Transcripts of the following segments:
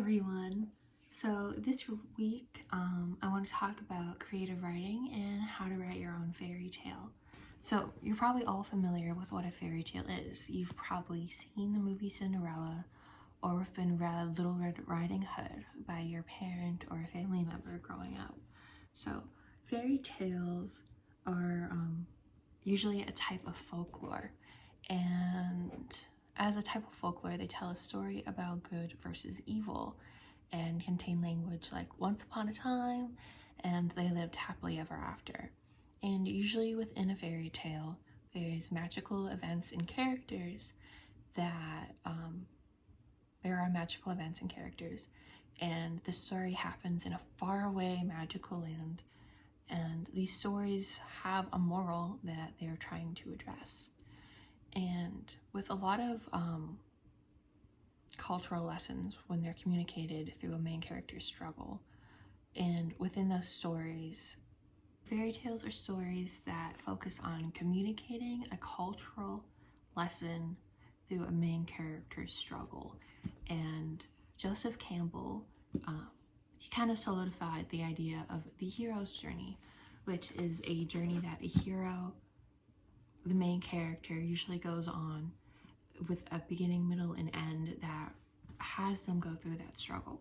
everyone. So this week, I want to talk about creative writing and how to write your own fairy tale. So you're probably all familiar with what a fairy tale is. You've probably seen the movie Cinderella or have been read Little Red Riding Hood by your parent or a family member growing up. So fairy tales are usually a type of folklore, and as a type of folklore, they tell a story about good versus evil and contain language like once upon a time and they lived happily ever after. And usually within a fairy tale, there's magical events and characters that there are magical events and characters, and the story happens in a faraway magical land, and these stories have a moral that they're trying to address. And with a lot of cultural lessons when they're communicated through a main character's struggle, and within those stories, fairy tales are stories that focus on communicating a cultural lesson through a main character's struggle. And Joseph Campbell, he kind of solidified the idea of the hero's journey, which is a journey that a hero, the main character, usually goes on with a beginning, middle, and end that has them go through that struggle.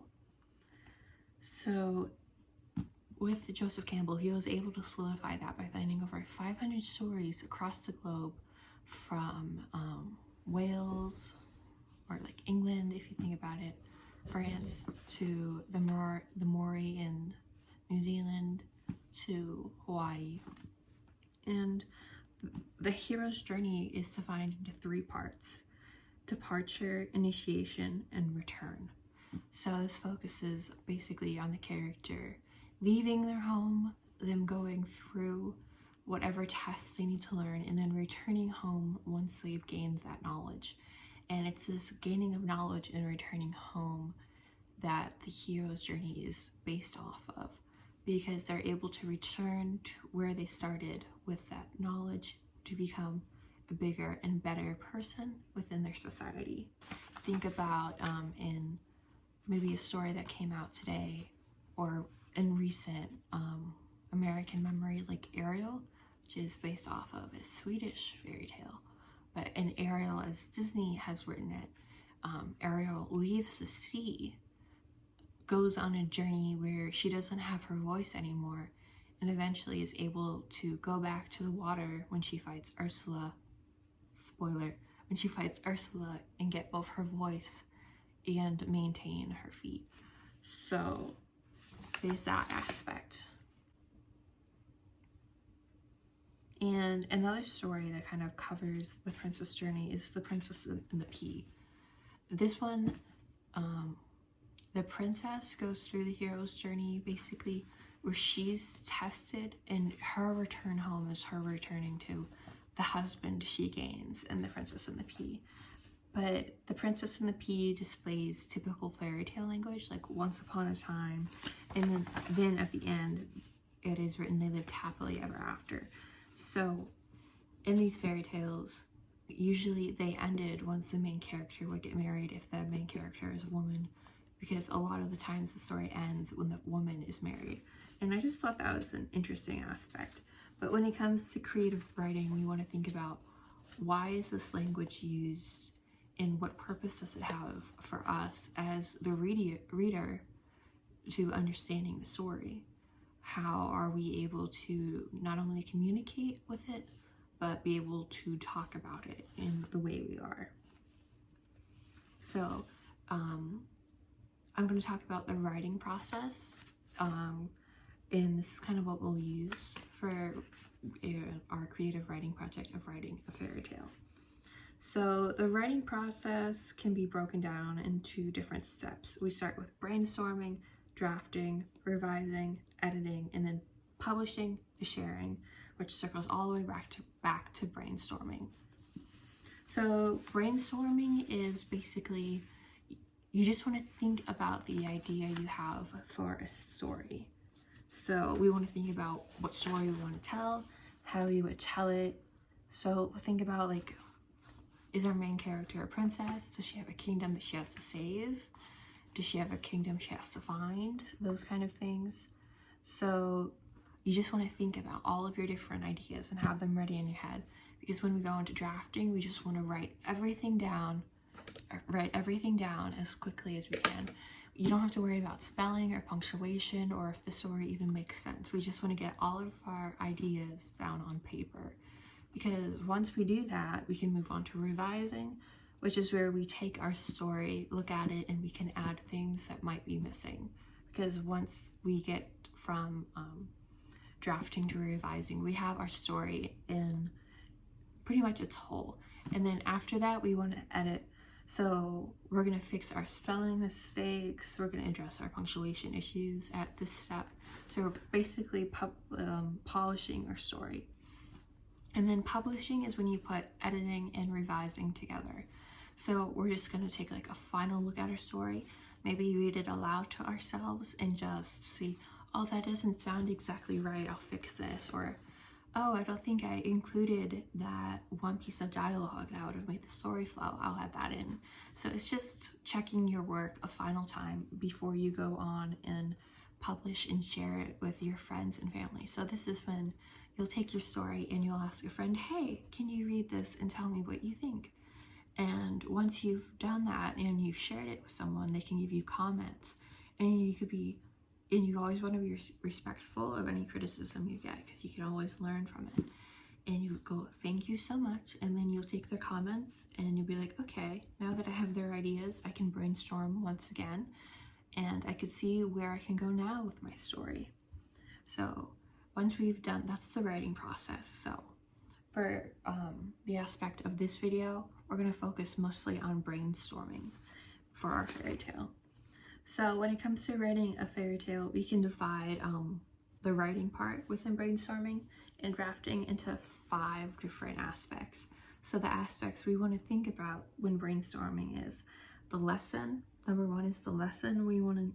So with Joseph Campbell, he was able to solidify that by finding over 500 stories across the globe, from Wales, or like England if you think about it, France, to the Maori in New Zealand, to Hawaii. And the hero's journey is divided into 3 parts: departure, initiation, and return. So this focuses basically on the character leaving their home, them going through whatever tests they need to learn, and then returning home once they've gained that knowledge. And it's this gaining of knowledge and returning home that the hero's journey is based off of, because they're able to return to where they started with that knowledge to become a bigger and better person within their society. Think about in maybe a story that came out today or in recent American memory, like Ariel, which is based off of a Swedish fairy tale. But in Ariel, as Disney has written it, Ariel leaves the sea, goes on a journey where she doesn't have her voice anymore, and eventually is able to go back to the water when she fights Ursula. Spoiler, when she fights Ursula, and get both her voice and maintain her feet. So there's that aspect. And another story that kind of covers the princess journey is The Princess and the Pea. This one, the princess goes through the hero's journey basically where she's tested, and her return home is her returning to the husband she gains in The Princess and the Pea. But The Princess and the Pea displays typical fairy tale language, like once upon a time, and then at the end it is written they lived happily ever after. So in these fairy tales, usually they ended once the main character would get married, if the main character is a woman, because a lot of the times the story ends when the woman is married. And I just thought that was an interesting aspect. But when it comes to creative writing, we want to think about, why is this language used, and what purpose does it have for us as the reader to understanding the story? How are we able to not only communicate with it, but be able to talk about it in the way we are? So I'm going to talk about the writing process, and this is kind of what we'll use for our creative writing project of writing a fairy tale. So the writing process can be broken down into different steps. We start with brainstorming, drafting, revising, editing, and then publishing to sharing, which circles all the way back to brainstorming. So brainstorming is basically, you just want to think about the idea you have for a story. So we want to think about what story we want to tell, how we would tell it. So think about, like, is our main character a princess? Does she have a kingdom that she has to save? Does she have a kingdom she has to find? Those kind of things. So you just want to think about all of your different ideas and have them ready in your head, because when we go into drafting, we just want to write everything down as quickly as we can. You don't have to worry about spelling or punctuation or if the story even makes sense. We just want to get all of our ideas down on paper, because once we do that, we can move on to revising, which is where we take our story, look at it, and we can add things that might be missing. Because once we get from drafting to revising, we have our story in pretty much its whole. And then after that, we want to edit. So we're going to fix our spelling mistakes. We're going to address our punctuation issues at this step. So we're basically polishing our story. And then publishing is when you put editing and revising together. So we're just going to take like a final look at our story, maybe read it aloud to ourselves and just see, oh, that doesn't sound exactly right, I'll fix this. Or, oh, I don't think I included that one piece of dialogue that would have made the story flow, I'll add that in. So it's just checking your work a final time before you go on and publish and share it with your friends and family. So this is when you'll take your story and you'll ask a friend, hey, can you read this and tell me what you think? And once you've done that and you've shared it with someone, they can give you comments, and you always want to be respectful of any criticism you get, because you can always learn from it. And you go, thank you so much, and then you'll take their comments and you'll be like, okay, now that I have their ideas, I can brainstorm once again, and I could see where I can go now with my story. So once we've done, that's the writing process. So for the aspect of this video, we're going to focus mostly on brainstorming for our fairy tale. So when it comes to writing a fairy tale, we can divide the writing part within brainstorming and drafting into 5 different aspects. So the aspects we want to think about when brainstorming is the lesson. Number 1 is the lesson we want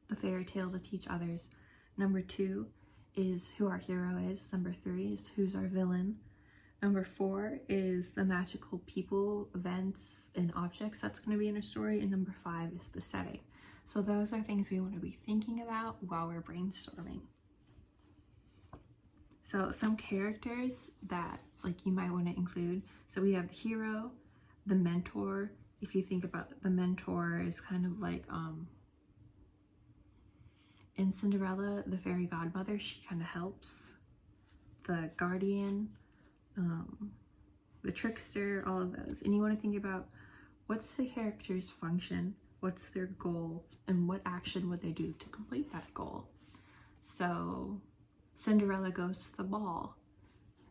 the fairy tale to teach others. Number 2 is who our hero is. Number 3 is who's our villain. Number 4 is the magical people, events, and objects that's going to be in a story. And number 5 is the setting. So those are things we want to be thinking about while we're brainstorming. So some characters that like you might want to include. So we have the hero, the mentor. If you think about the mentor is kind of like in Cinderella, the fairy godmother, she kind of helps. The guardian, the trickster, all of those. And you want to think about what's the character's function, what's their goal, and what action would they do to complete that goal. So Cinderella goes to the ball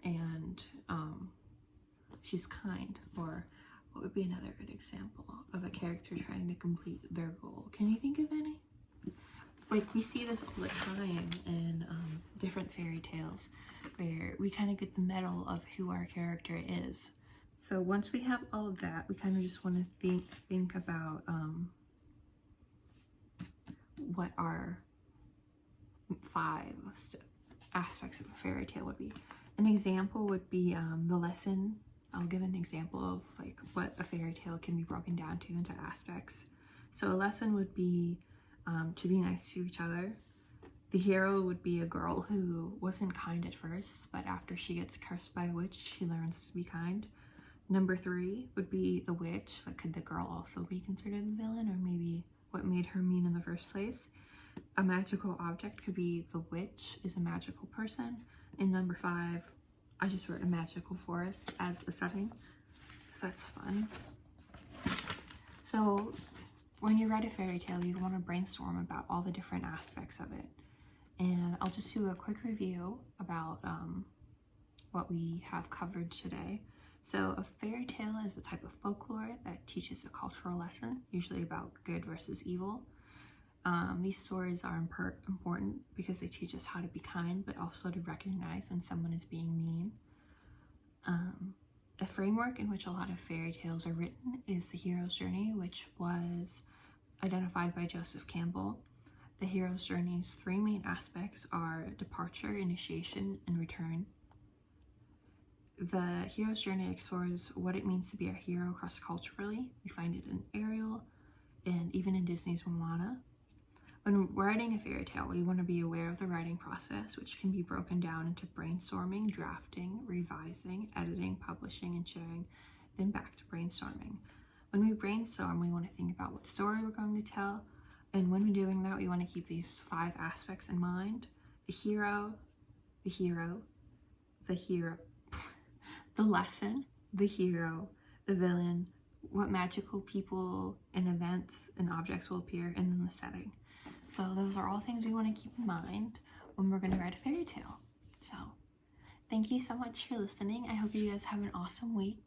and she's kind. Or what would be another good example of a character trying to complete their goal? Can you think of any? Like we see this all the time in different fairy tales where we kind of get the medal of who our character is. So once we have all of that, we kind of just want to think about what our 5 aspects of a fairy tale would be. An example would be the lesson. I'll give an example of like what a fairy tale can be broken down to into aspects. So a lesson would be to be nice to each other. The hero would be a girl who wasn't kind at first, but after she gets cursed by a witch, she learns to be kind. Number 3 would be the witch, but could the girl also be considered the villain, or maybe what made her mean in the first place? A magical object could be the witch is a magical person. And number 5, I just wrote a magical forest as a setting, so that's fun. So when you write a fairy tale, you want to brainstorm about all the different aspects of it. And I'll just do a quick review about what we have covered today. So a fairy tale is a type of folklore that teaches a cultural lesson, usually about good versus evil. These stories are important because they teach us how to be kind, but also to recognize when someone is being mean. A framework in which a lot of fairy tales are written is the hero's journey, which was identified by Joseph Campbell. The hero's journey's 3 main aspects are departure, initiation, and return. The hero's journey explores what it means to be a hero cross-culturally. We find it in Ariel and even even in Disney's Moana. When writing a fairy tale, we want to be aware of the writing process, which can be broken down into brainstorming, drafting, revising, editing, publishing, and sharing, then back to brainstorming. When we brainstorm, we want to think about what story we're going to tell, and when we're doing that, we want to keep these 5 aspects in mind: the hero, the lesson, the hero, the villain, what magical people and events and objects will appear, and then the setting. So those are all things we want to keep in mind when we're going to write a fairy tale. So thank you so much for listening. I hope you guys have an awesome week.